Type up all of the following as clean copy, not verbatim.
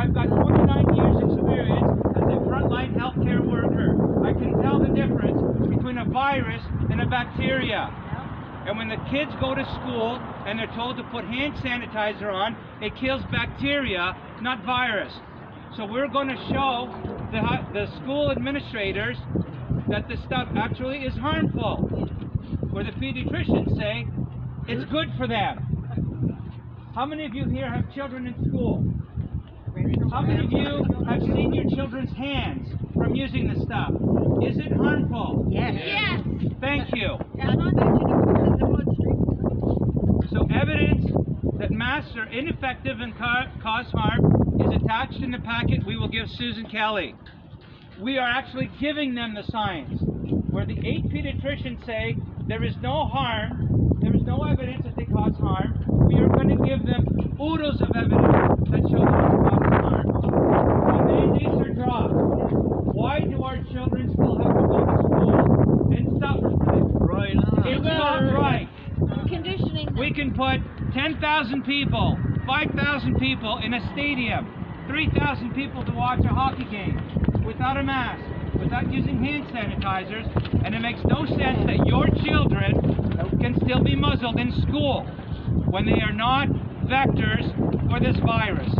I've got 29 years experience as a frontline healthcare worker. I can tell the difference between a virus and a bacteria. And when the kids go to school and they're told to put hand sanitizer on, it kills bacteria, not virus. So we're going to show the school administrators that this stuff actually is harmful, where the pediatricians say it's good for them. How many of you here have children in school? How many of you have seen your children's hands from using this stuff? Is it harmful? Yes. Yes. Thank you. So evidence that masks are ineffective and cause harm is attached in the packet we will give Susan Kelly. We are actually giving them the science, where the 8 pediatricians say there is no harm, there is no evidence that they cause harm. We are going to give them oodles of evidence that shows that they cause harm. The mandates are dropped. Why do our children still have to go to school and suffer for this? Right on. It's not right. Conditioning. We can put 10,000 people, 5,000 people in a stadium, 3,000 people to watch a hockey game without a mask, without using hand sanitizers, and it makes no sense that your children can still be muzzled in school when they are not vectors for this virus.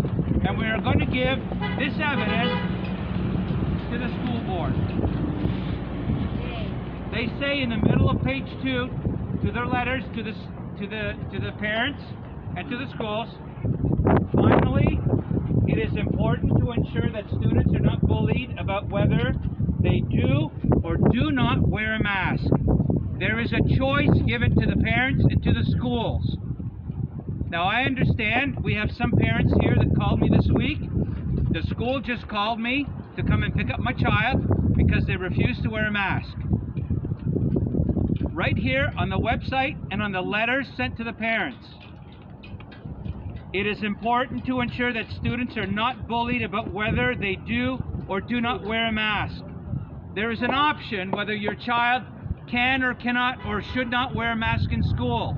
And we are going to give this evidence to the school board. They say in the middle of page 2 to their letters to the parents and to the schools, finally, it is important to ensure that students are not bullied about whether they do or do not wear a mask. There is a choice given to the parents and to the schools. Now I understand we have some parents here that called me this week. The school just called me to come and pick up my child because they refuse to wear a mask. Right here on the website and on the letters sent to the parents. It is important to ensure that students are not bullied about whether they do or do not wear a mask. There is an option whether your child can or cannot or should not wear a mask in school.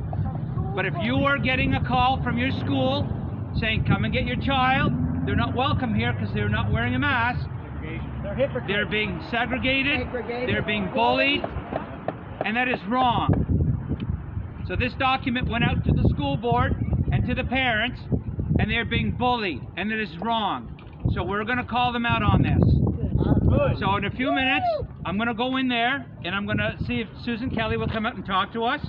But if you are getting a call from your school saying, come and get your child, they're not welcome here because they're not wearing a mask. They're being segregated, they're being bullied, and that is wrong. So this document went out to the school board and to the parents, and they're being bullied, and it is wrong. So we're going to call them out on this. So in a few minutes, I'm going to go in there, and I'm going to see if Susan Kelly will come out and talk to us.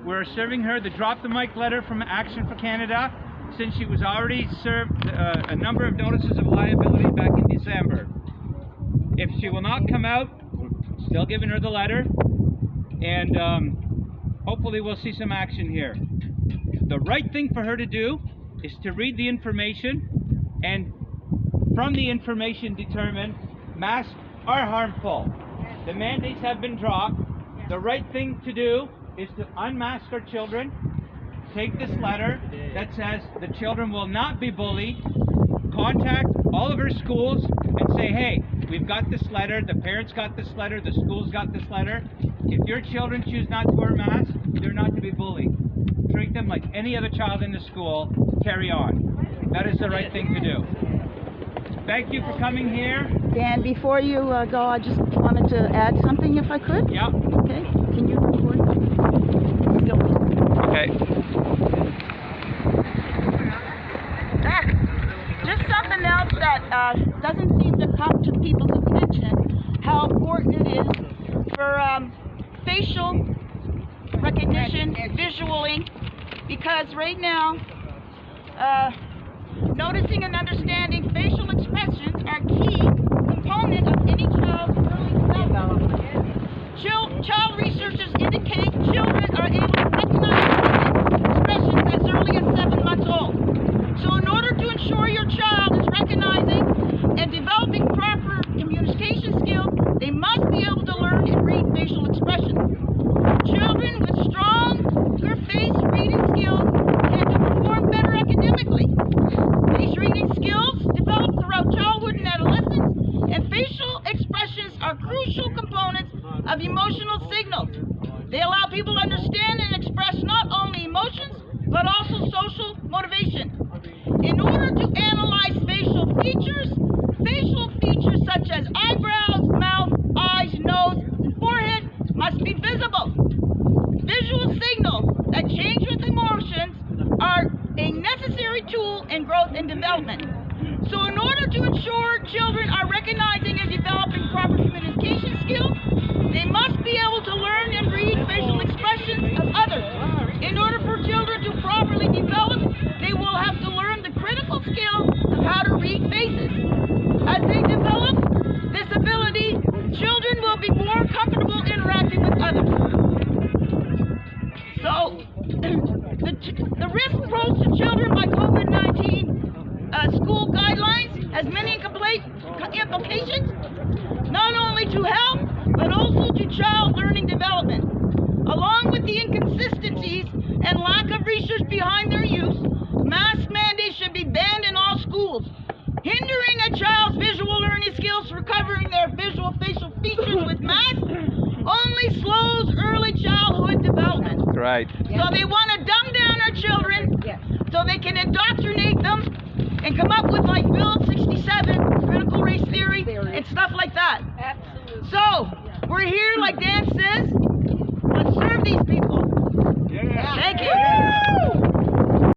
We're serving her the drop the mic letter from Action4Canada, since she was already served a number of notices of liability back in December. If she will not come out, still giving her the letter, and hopefully we'll see some action here. The right thing for her to do is to read the information and from the information determine masks are harmful. The mandates have been dropped. The right thing to do is to unmask our children, take this letter that says the children will not be bullied, contact all of our schools and say, hey, we've got this letter, the parents got this letter, the schools got this letter. If your children choose not to wear a mask, they're not to be bullied. Treat them like any other child in the school. Carry on. That is the right thing to do. Thank you for coming here. Dan, before you go, I just wanted to add something if I could. Yeah. Okay. Can you record? Okay. Just something else that doesn't seem to come to people's attention, how important it is for facial recognition, visualing, because right now, noticing and understanding facial expressions are key component of any child's early development. Child researchers indicate children are able to recognize expressions as early as 7 months old. So in order to ensure your child is recognizing and developing proper communication skills, they must be able to learn and read facial expressions. Children with stronger face reading skills tend to perform better academically. Face reading skills develop throughout childhood and adolescence, and facial expressions are crucial components of emotional signals. They allow people to understand and express not only emotions, but also social motivation. In order to analyze facial growth and development. So in order to ensure children are recognizing and developing proper communication skills, they must be able to learn and read facial expressions of others. In order for children to properly develop, they will have to learn the critical skill of how to read faces. As they develop this ability, children will be more comfortable interacting with others. So, the risk posed to children by COVID-19 school guidelines has many implications, not only to health, but also to child learning development. Along with the inconsistencies and lack of research behind their use, mask mandates should be banned in all schools. Hindering a child's visual learning skills for covering their visual facial features with masks only slows early childhood development. Right. So they want to dumb down our children so they can indoctrinate them and come up with like Bill 67, critical race theory, and stuff like that. Absolutely. So we're here, like Dan says, let's serve these people. Yeah. Thank you.